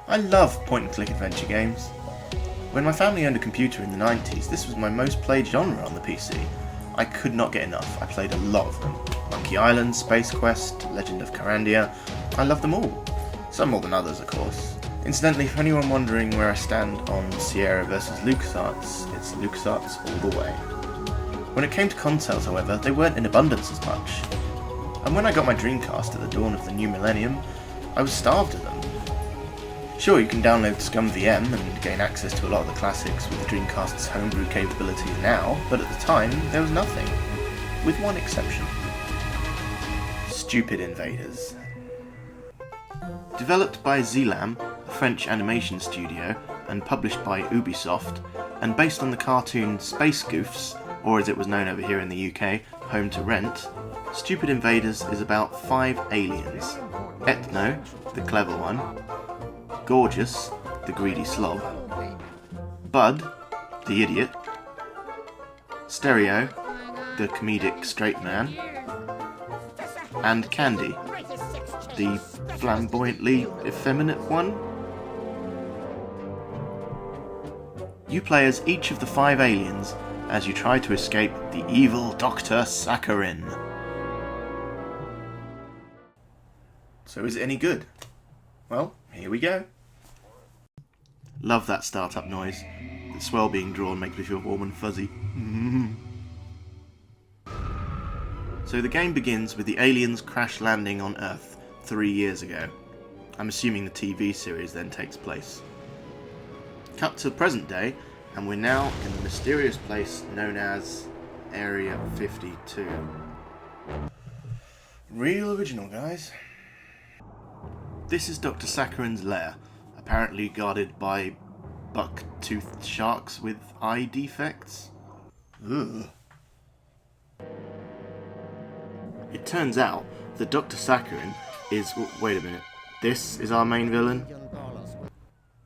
I love point-and-click adventure games. When my family owned a computer in the 90s, this was my most played genre on the PC. I could not get enough. I played a lot of them. Monkey Island, Space Quest, Legend of Carandia. I love them all. Some more than others, of course. Incidentally, for anyone wondering where I stand on Sierra versus LucasArts, it's LucasArts all the way. When it came to consoles, however, they weren't in abundance as much. And when I got my Dreamcast at the dawn of the new millennium, I was starved of them. Sure, you can download ScumVM and gain access to a lot of the classics with the Dreamcast's homebrew capabilities now, but at the time, there was nothing. With one exception. Stupid Invaders. Developed by Zelam, a French animation studio, and published by Ubisoft, and based on the cartoon Space Goofs, or as it was known over here in the UK, Home to Rent, Stupid Invaders is about 5 aliens. Ethno, the clever one, Gorgeous, the greedy slob, Bud, the idiot, Stereo, the comedic straight man, and Candy, the flamboyantly effeminate one. You play as each of the 5 aliens as you try to escape the evil Dr. Sakharin. So is it any good? Well, here we go. Love that startup noise. The swell being drawn makes me feel warm and fuzzy. So the game begins with the aliens crash landing on Earth 3 years ago. I'm assuming the TV series then takes place. Cut to present day, and we're now in the mysterious place known as Area 52. Real original, guys. This is Dr. Sakharin's lair, apparently guarded by buck-toothed sharks with eye defects. Ugh. It turns out that Dr. Sakharin is... wait a minute. This is our main villain?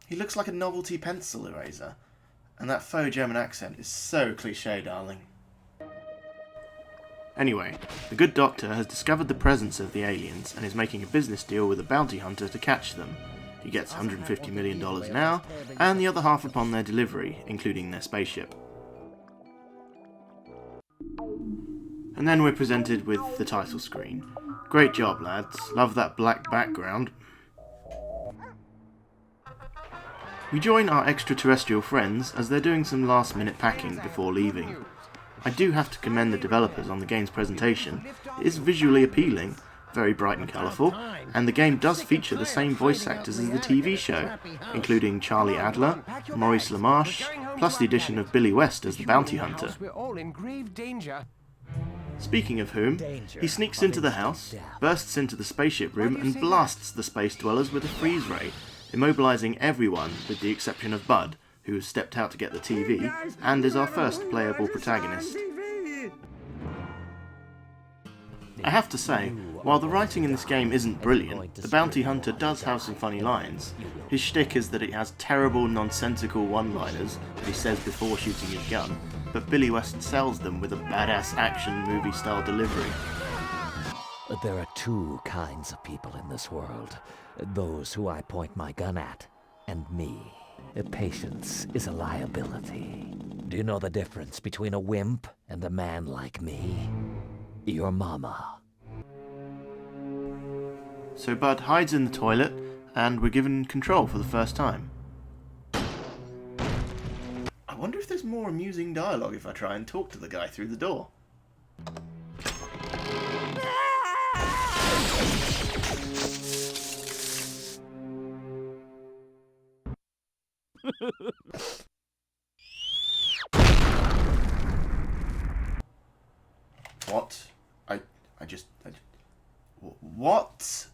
He looks like a novelty pencil eraser. And that faux German accent is so cliché, darling. Anyway, the good doctor has discovered the presence of the aliens and is making a business deal with a bounty hunter to catch them. He gets $150 million now, and the other half upon their delivery, including their spaceship. And then we're presented with the title screen. Great job, lads. Love that black background. We join our extraterrestrial friends as they're doing some last-minute packing before leaving. I do have to commend the developers on the game's presentation. It is visually appealing, very bright and colourful, and the game does feature the same voice actors as the TV show, including Charlie Adler, Maurice LaMarche, plus the addition of Billy West as the bounty hunter. Speaking of whom, he sneaks into the house, bursts into the spaceship room and blasts the space dwellers with a freeze ray, immobilising everyone with the exception of Bud, who has stepped out to get the TV, and is our first playable protagonist. I have to say, while the writing in this game isn't brilliant, the bounty hunter does have some funny lines. His shtick is that he has terrible, nonsensical one-liners that he says before shooting his gun, but Billy West sells them with a badass action movie-style delivery. There are 2 kinds of people in this world. Those who I point my gun at, and me. Patience is a liability. Do you know the difference between a wimp and a man like me? Your mama. So Bud hides in the toilet, and we're given control for the first time. I wonder if there's more amusing dialogue if I try and talk to the guy through the door. What? What?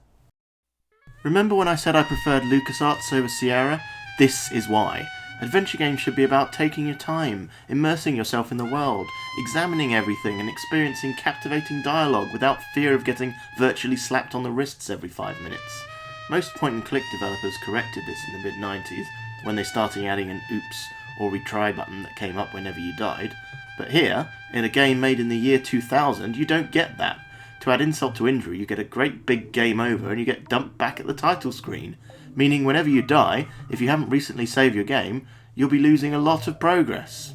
Remember when I said I preferred LucasArts over Sierra? This is why. Adventure games should be about taking your time, immersing yourself in the world, examining everything and experiencing captivating dialogue without fear of getting virtually slapped on the wrists every 5 minutes. Most point-and-click developers corrected this in the mid-90s, when they started adding an oops or retry button that came up whenever you died. But here, in a game made in the year 2000, you don't get that. To To add insult to injury, you get a great big game over and you get dumped back at the title screen, meaning whenever you die, if you haven't recently saved your game, you'll be losing a lot of progress.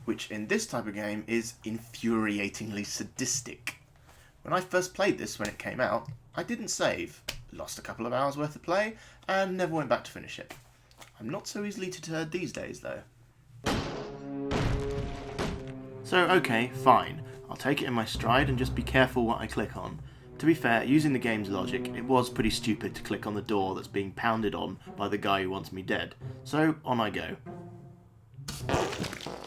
Which in this type of game is infuriatingly sadistic. When I first played this when it came out, I didn't save, lost a couple of hours worth of play, and never went back to finish it. I'm not so easily deterred these days though. So okay, fine. I'll take it in my stride and just be careful what I click on. To be fair, using the game's logic, it was pretty stupid to click on the door that's being pounded on by the guy who wants me dead. So on I go.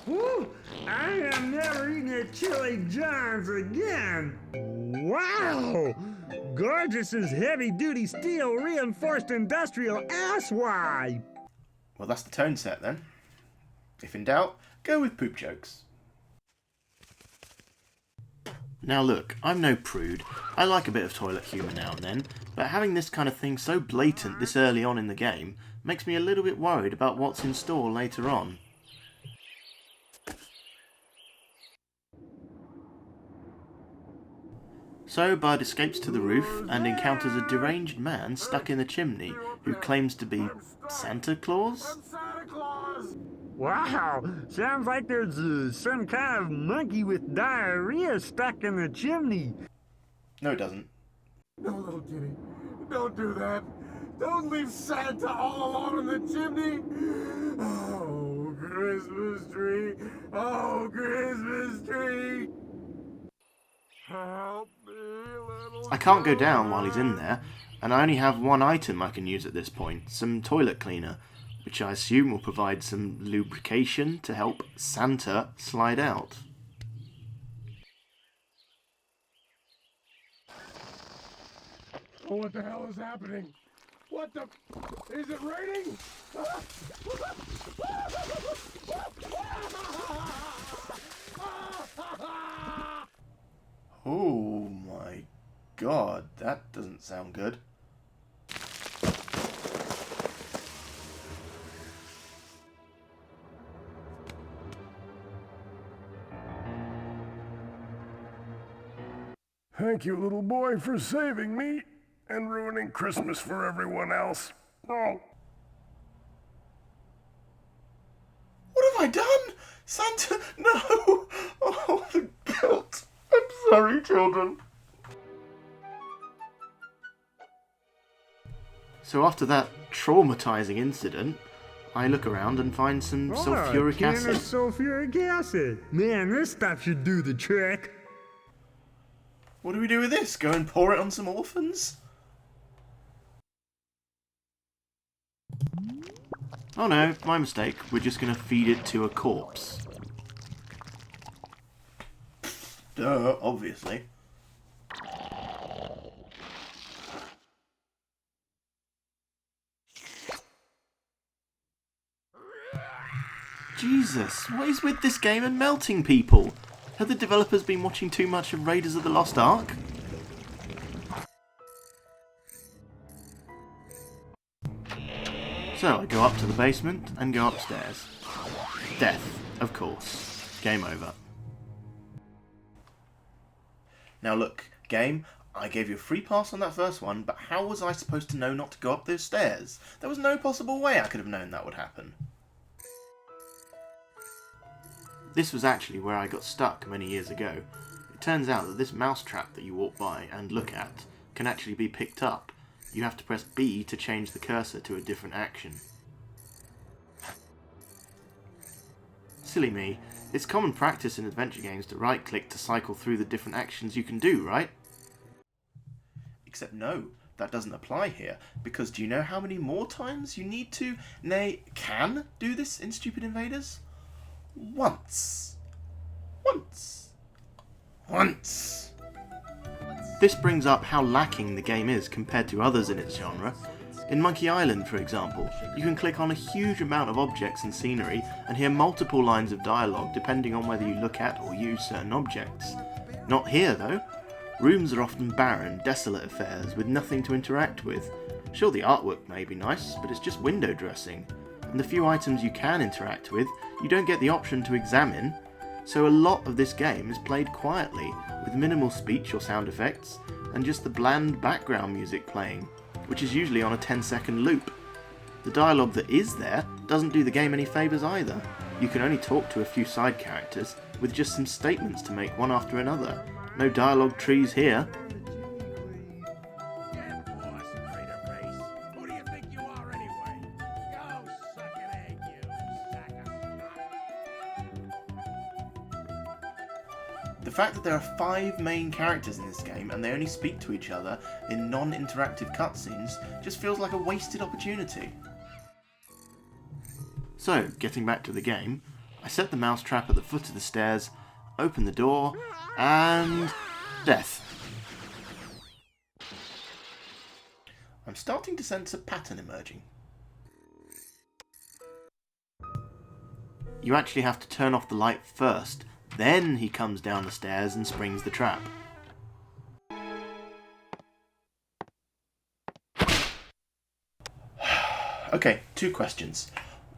Woo! I am never eating at Chili John's again! Wow! Gorgeous as heavy-duty steel reinforced industrial asswipe! Well, that's the tone set then. If in doubt, go with poop jokes. Now look, I'm no prude. I like a bit of toilet humour now and then, but having this kind of thing so blatant this early on in the game makes me a little bit worried about what's in store later on. So Bud escapes to the roof and encounters a deranged man stuck in the chimney who claims to be Santa Claus? Wow! Sounds like there's some kind of monkey with diarrhea stuck in the chimney. No, it doesn't. No, little kitty. Don't do that. Don't leave Santa all alone in the chimney. Oh, Christmas tree. Oh, Christmas tree. Help me, little I can't go down while he's in there, and I only have one item I can use at this point, some toilet cleaner, which I assume will provide some lubrication to help Santa slide out. Oh, what the hell is happening? What the... Is it raining? Oh my god, that doesn't sound good. Thank you, little boy, for saving me and ruining Christmas for everyone else. Oh. What have I done? Santa, no! Oh, the guilt. I'm sorry, children. So after that traumatizing incident, I look around and find some sulfuric acid. Sulfuric acid. Man, this stuff should do the trick. What do we do with this? Go and pour it on some orphans? Oh no, my mistake. We're just going to feed it to a corpse. Duh, obviously. Jesus, what is with this game and melting people? Have the developers been watching too much of Raiders of the Lost Ark? So I go up to the basement and go upstairs. Death, of course. Game over. Now look, game, I gave you a free pass on that first one, but how was I supposed to know not to go up those stairs? There was no possible way I could have known that would happen. This was actually where I got stuck many years ago. It turns out that this mousetrap that you walk by and look at can actually be picked up. You have to press B to change the cursor to a different action. Silly me. It's common practice in adventure games to right-click to cycle through the different actions you can do, right? Except no, that doesn't apply here, because do you know how many more times you need to, nay, can do this in Stupid Invaders? Once. This brings up how lacking the game is compared to others in its genre. In Monkey Island, for example, you can click on a huge amount of objects and scenery and hear multiple lines of dialogue depending on whether you look at or use certain objects. Not here, though. Rooms are often barren, desolate affairs with nothing to interact with. Sure, the artwork may be nice, but it's just window dressing. And the few items you can interact with, you don't get the option to examine. so a lot of this game is played quietly, with minimal speech or sound effects, and just the bland background music playing, which is usually on a 10-second loop. The dialogue that is there doesn't do the game any favours either. You can only talk to a few side characters, with just some statements to make one after another. No dialogue trees here. The fact that there are 5 main characters in this game and they only speak to each other in non-interactive cutscenes just feels like a wasted opportunity. So, getting back to the game, I set the mouse trap at the foot of the stairs, open the door, and death. I'm starting to sense a pattern emerging. You actually have to turn off the light first, then he comes down the stairs and springs the trap. Okay, 2 questions.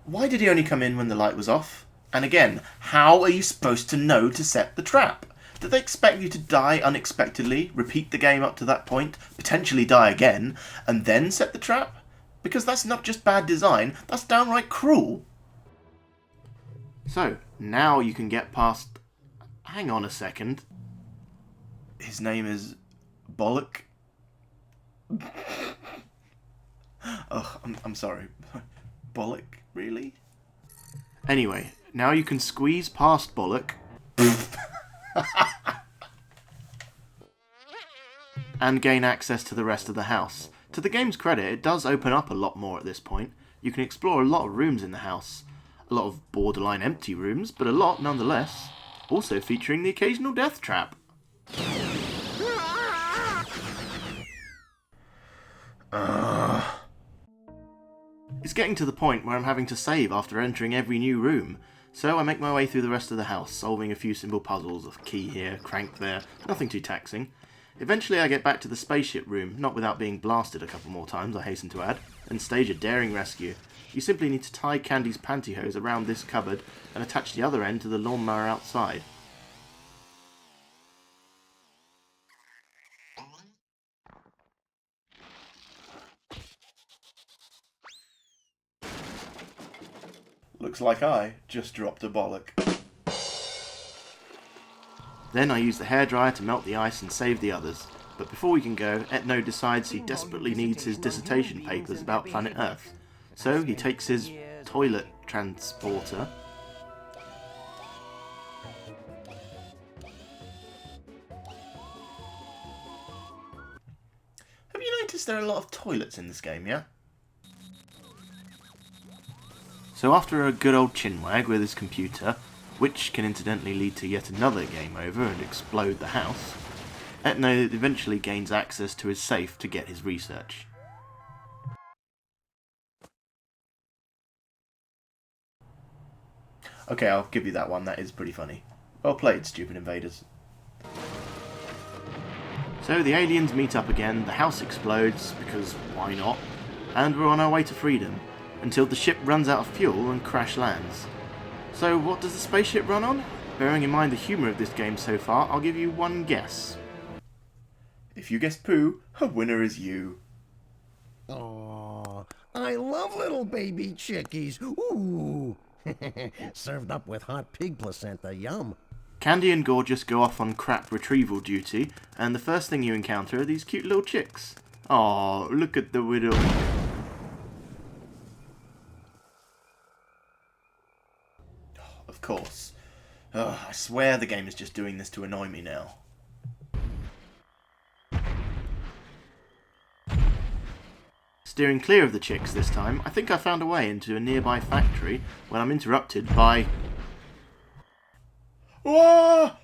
Why did he only come in when the light was off? And again, how are you supposed to know to set the trap? Did they expect you to die unexpectedly, repeat the game up to that point, potentially die again, and then set the trap? Because that's not just bad design, that's downright cruel. So, now you can get past... Hang on a second. His name is Bullock? Ugh, I'm sorry. Bullock? Really? Anyway, now you can squeeze past Bullock and gain access to the rest of the house. To the game's credit, it does open up a lot more at this point. You can explore a lot of rooms in the house. A lot of borderline empty rooms, but a lot nonetheless. Also featuring the occasional death trap. It's getting to the point where I'm having to save after entering every new room, so I make my way through the rest of the house, solving a few simple puzzles, a key here, crank there, nothing too taxing. Eventually I get back to the spaceship room, not without being blasted a couple more times, I hasten to add, and stage a daring rescue. You simply need to tie Candy's pantyhose around this cupboard and attach the other end to the lawnmower outside. Looks like I just dropped a bollock. Then I use the hairdryer to melt the ice and save the others. But before we can go, Etno decides he desperately needs his dissertation papers about planet Earth. So he takes his toilet transporter Have you noticed there are a lot of toilets in this game, yeah? So after a good old chinwag with his computer, which can incidentally lead to yet another game over and explode the house, Etno eventually gains access to his safe to get his research. Okay, I'll give you that one, that is pretty funny. Well played, Stupid Invaders. So the aliens meet up again, the house explodes, because why not, and we're on our way to freedom, until the ship runs out of fuel and crash lands. So what does the spaceship run on? Bearing in mind the humour of this game so far, I'll give you one guess. If you guess poo, a winner is you. Aww, I love little baby chickies. Ooh. Served up with hot pig placenta, yum. Candy and Gorgeous go off on crap retrieval duty, and the first thing you encounter are these cute little chicks. Aw, look at the widow. Of course. I swear the game is just doing this to annoy me now. Steering clear of the chicks this time, I think I found a way into a nearby factory when I'm interrupted by... Wah!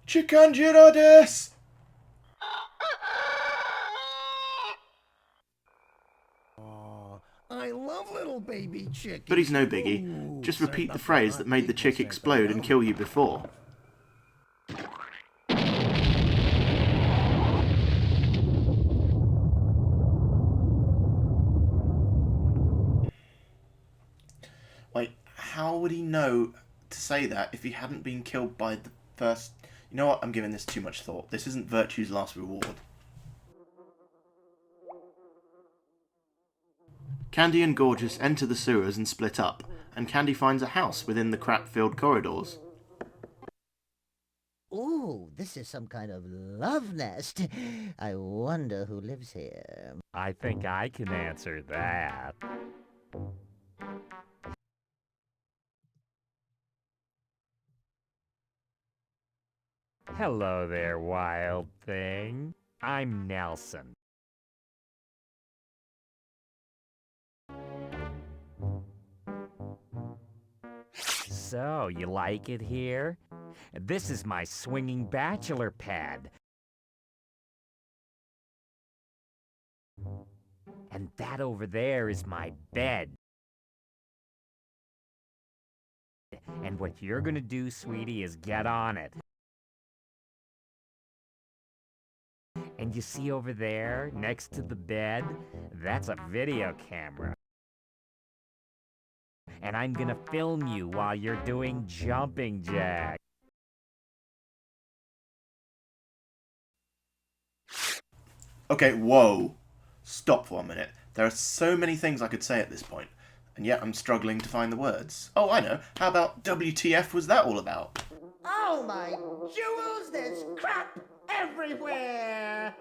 Chikanjiro desu! Aww, I love little baby chickies. But he's no biggie. Ooh, Just served repeat up the with phrase hot that made the pig chick placenta, explode and yum. kill you before. Wait, how would he know to say that if he hadn't been killed by the first... You know what? I'm giving this too much thought. This isn't Virtue's last reward. Candy and Gorgeous enter the sewers and split up, and Candy finds a house within the crap-filled corridors. Ooh, this is some kind of love nest. I wonder who lives here. I think I can answer that. Hello there, wild thing. I'm Nelson. So, you like it here? This is my swinging bachelor pad. And that over there is my bed. And what you're gonna do, sweetie, is get on it. And you see over there, next to the bed, that's a video camera. And I'm gonna film you while you're doing jumping jacks. Okay, whoa. Stop for a minute. There are so many things I could say at this point, and yet I'm struggling to find the words. Oh, I know. How about WTF was that all about? Oh my jewels, there's crap everywhere!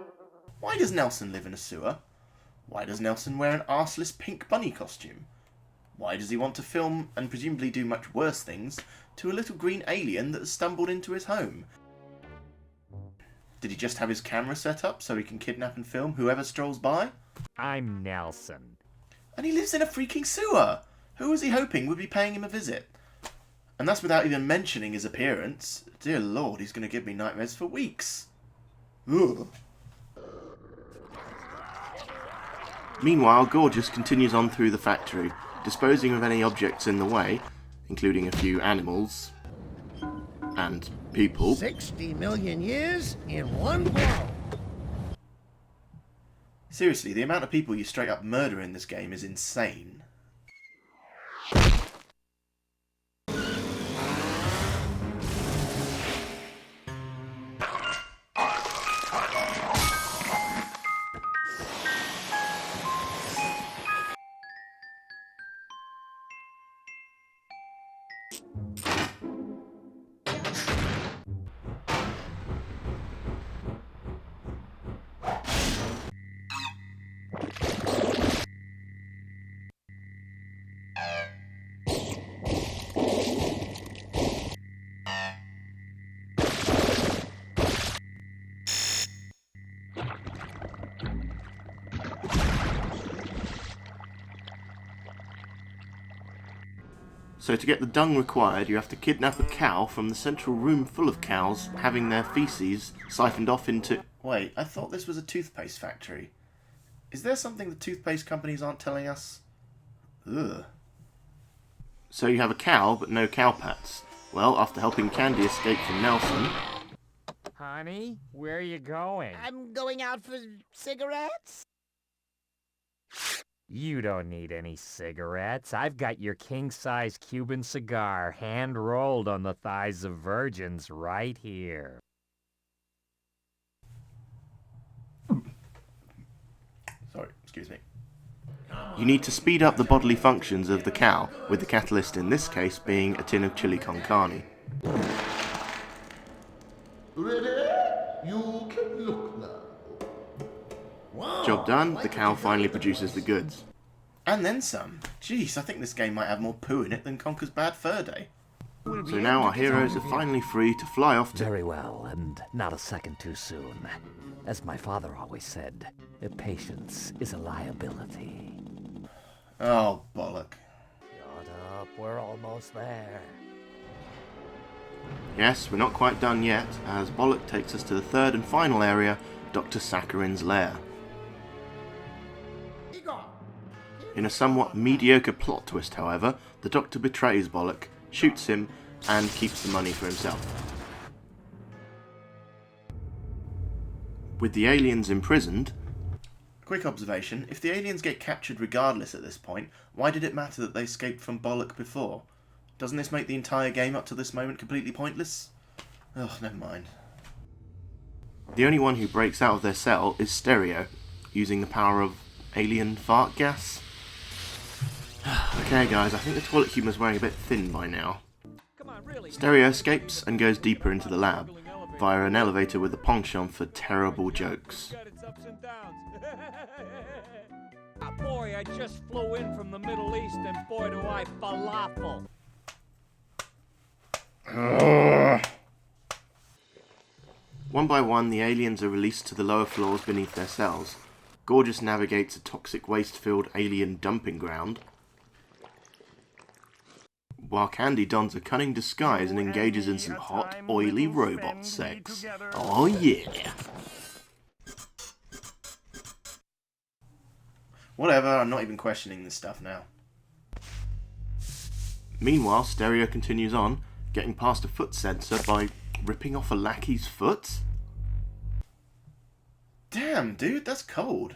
Why does Nelson live in a sewer? Why does Nelson wear an arseless pink bunny costume? Why does he want to film, and presumably do much worse things, to a little green alien that has stumbled into his home? Did he just have his camera set up so he can kidnap and film whoever strolls by? I'm Nelson. And he lives in a freaking sewer! Who was he hoping would be paying him a visit? And that's without even mentioning his appearance. Dear Lord, he's going to give me nightmares for weeks. Ugh. Meanwhile, Gorgeous continues on through the factory, disposing of any objects in the way, including a few animals and people. 60 million years in one blow. Seriously, the amount of people you straight up murder in this game is insane. So to get the dung required, you have to kidnap a cow from the central room full of cows having their feces siphoned off into... Wait, I thought this was a toothpaste factory. Is there something the toothpaste companies aren't telling us? Ugh. So you have a cow, but no cowpats. Well, after helping Candy escape from Nelson... Honey, where are you going? I'm going out for cigarettes? You don't need any cigarettes. I've got your king-size Cuban cigar hand-rolled on the thighs of virgins right here. Sorry, excuse me. You need to speed up the bodily functions of the cow, with the catalyst in this case being a tin of chili con carne. Ready? You can look now. Whoa, Job done, like the cow a finally killer produces the voice. goods. And then some. Jeez, I think this game might have more poo in it than Conker's Bad Fur Day. So now our heroes are finally free to fly off to... Very well, and not a second too soon. As my father always said, patience is a liability. Oh, bollock. Shut up, we're almost there. Yes, we're not quite done yet, as Bullock takes us to the third and final area, Dr. Saccharin's lair. In a somewhat mediocre plot twist, however, the Doctor betrays Bullock, shoots him, and keeps the money for himself. With the aliens imprisoned... Quick observation, if the aliens get captured regardless at this point, why did it matter that they escaped from Bullock before? Doesn't this make the entire game up to this moment completely pointless? Oh, never mind. The only one who breaks out of their cell is Stereo, using the power of alien fart gas. Okay guys, I think the toilet humour's wearing a bit thin by now. Stereo escapes and goes deeper into the lab, via an elevator with a penchant for terrible jokes. Boy, I just flew in from the Middle East and boy do I falafel. One by one, the aliens are released to the lower floors beneath their cells. Gorgeous navigates a toxic waste-filled alien dumping ground, while Candy dons a cunning disguise and engages in some hot, oily robot sex. Oh yeah! Whatever, I'm not even questioning this stuff now. Meanwhile, Stereo continues on, getting past a foot sensor by ripping off a lackey's foot? Damn, dude, that's cold.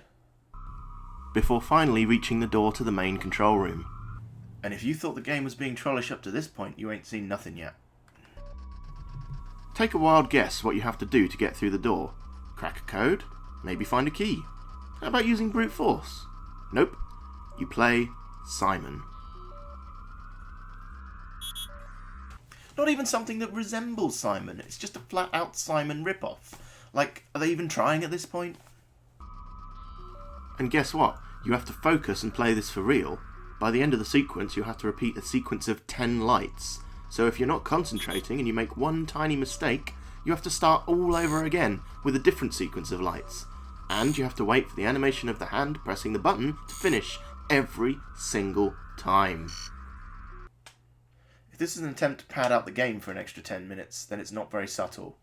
Before finally reaching the door to the main control room. And if you thought the game was being trollish up to this point, you ain't seen nothing yet. Take a wild guess what you have to do to get through the door. Crack a code? Maybe find a key. How about using brute force? Nope. You play Simon. Not even something that resembles Simon. It's just a flat-out Simon ripoff. Like, are they even trying at this point? And guess what? You have to focus and play this for real. By the end of the sequence, you have to repeat a sequence of 10 lights. So if you're not concentrating and you make one tiny mistake, you have to start all over again with a different sequence of lights. And you have to wait for the animation of the hand pressing the button to finish every single time. If this is an attempt to pad out the game for an extra 10 minutes, then it's not very subtle.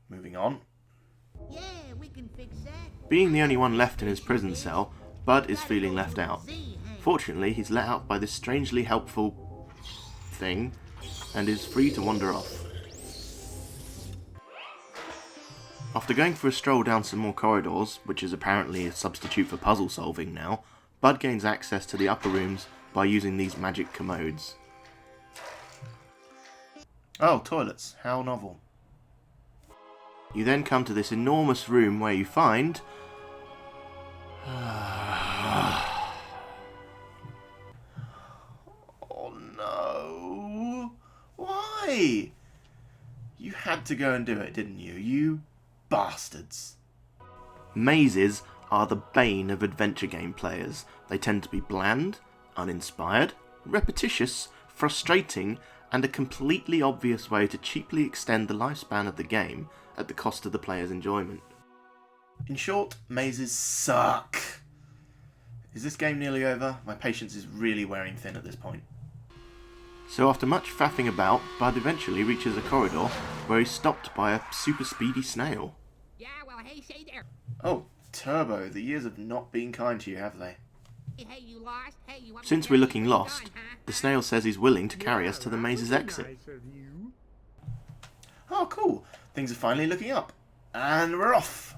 Moving on. Yeah, we can fix that. Being the only one left in his prison cell, Bud is feeling left out. Fortunately, he's let out by this strangely helpful thing, and is free to wander off. After going for a stroll down some more corridors, which is apparently a substitute for puzzle solving now, Bud gains access to the upper rooms by using these magic commodes. Oh, toilets. How novel. You then come to this enormous room where you find... Oh no! Why? You had to go and do it, didn't you? You bastards. Mazes are the bane of adventure game players. They tend to be bland, uninspired, repetitious, frustrating, and a completely obvious way to cheaply extend the lifespan of the game at the cost of the player's enjoyment. In short, mazes suck. Is this game nearly over? My patience is really wearing thin at this point. So after much faffing about, Bud eventually reaches a corridor where he's stopped by a super speedy snail. Yeah, well, hey, say there. Oh, Turbo, the years have not been kind to you, have they? Hey, you lost? Hey, you want Since we're looking lost, the snail says he's willing to carry us to the maze's exit. Nice of you. Oh, cool. Things are finally looking up. And we're off.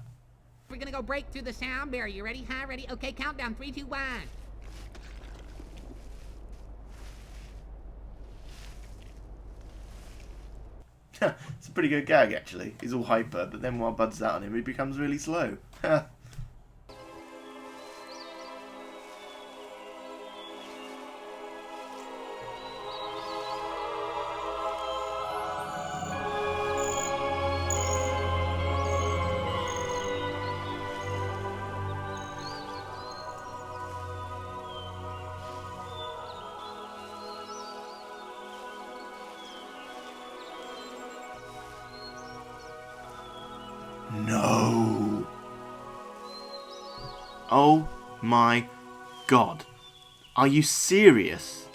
We're gonna go break through the sound barrier. You ready? Huh? Ready? Okay, countdown. 3, 2, 1. It's a pretty good gag, actually. He's all hyper, but then while Bud's out on him, he becomes really slow. No. Oh my god. Are you serious?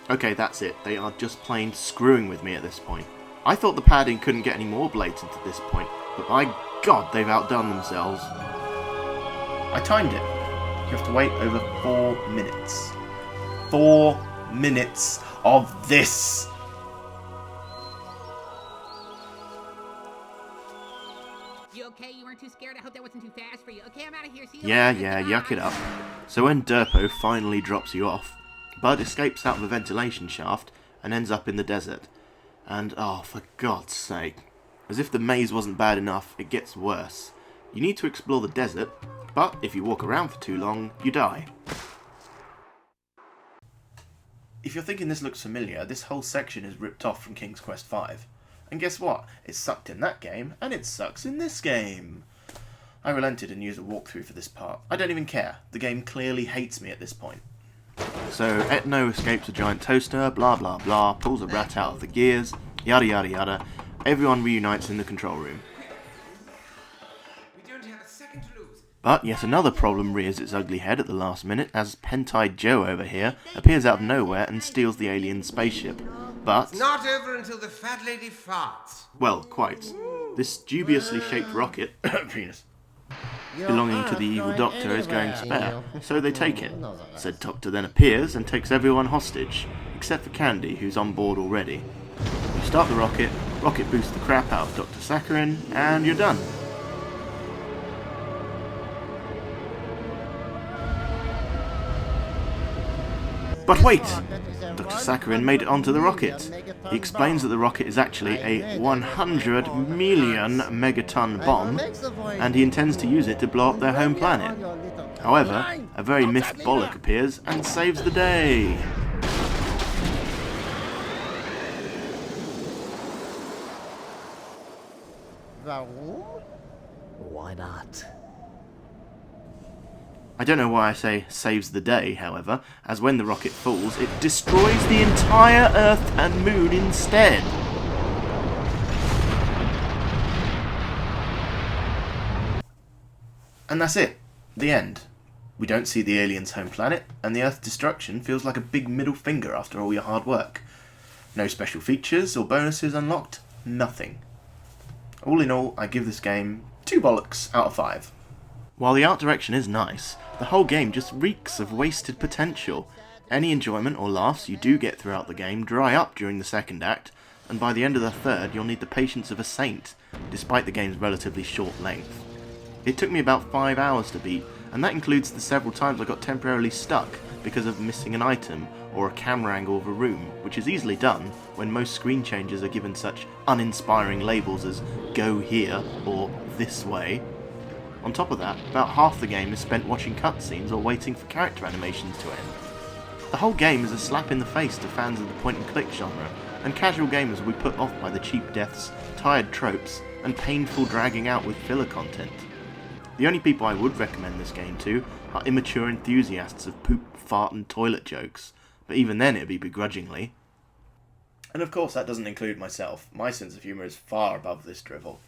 Okay, that's it. They are just plain screwing with me at this point. I thought the padding couldn't get any more blatant at this point, but by god, they've outdone themselves. I timed it. You have to wait over 4 minutes. 4 minutes of this. You okay? You weren't too scared? I hope that wasn't too fast for you. Okay, I'm out of here. See you Yeah, later. yuck it up. So when Derpo finally drops you off, Bud escapes out of a ventilation shaft and ends up in the desert. And, oh, for God's sake, as if the maze wasn't bad enough, it gets worse. You need to explore the desert, but if you walk around for too long, you die. If you're thinking this looks familiar, this whole section is ripped off from King's Quest V. And guess what? It sucked in that game, and it sucks in this game. I relented and used a walkthrough for this part. I don't even care. The game clearly hates me at this point. So, Etno escapes a giant toaster, blah blah blah, pulls a rat out of the gears, yada yada yada. Everyone reunites in the control room. We don't have a second to lose. But yet another problem rears its ugly head at the last minute as Pentide Joe over here appears out of nowhere and steals the alien spaceship. But, Not over until the fat lady farts. well, quite. This dubiously shaped rocket, penis, belonging to the evil doctor is going spare, so they take it. Said doctor then appears and takes everyone hostage, except for Candy, who's on board already. You start the rocket boosts the crap out of Dr. Sakharin, and you're done. But wait! Dr. Sakharin made it onto the rocket. He explains that the rocket is actually a 100 million megaton bomb, and he intends to use it to blow up their home planet. However, a very miffed Bullock appears and saves the day. Why not? I don't know why I say saves the day, however, as when the rocket falls, it destroys the entire Earth and Moon instead. And that's it. The end. We don't see the aliens' home planet, and the Earth's destruction feels like a big middle finger after all your hard work. No special features or bonuses unlocked. Nothing. All in all, I give this game 2 bollocks out of 5. While the art direction is nice, the whole game just reeks of wasted potential. Any enjoyment or laughs you do get throughout the game dry up during the second act, and by the end of the third you'll need the patience of a saint, despite the game's relatively short length. It took me about 5 hours to beat, and that includes the several times I got temporarily stuck because of missing an item or a camera angle of a room, which is easily done when most screen changes are given such uninspiring labels as "go here" or "this way." On top of that, about half the game is spent watching cutscenes or waiting for character animations to end. The whole game is a slap in the face to fans of the point-and-click genre, and casual gamers will be put off by the cheap deaths, tired tropes, and painful dragging out with filler content. The only people I would recommend this game to are immature enthusiasts of poop, fart and toilet jokes, but even then it'd be begrudgingly. And of course that doesn't include myself. My sense of humour is far above this drivel.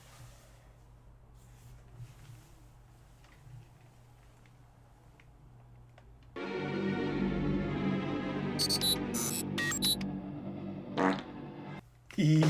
Hee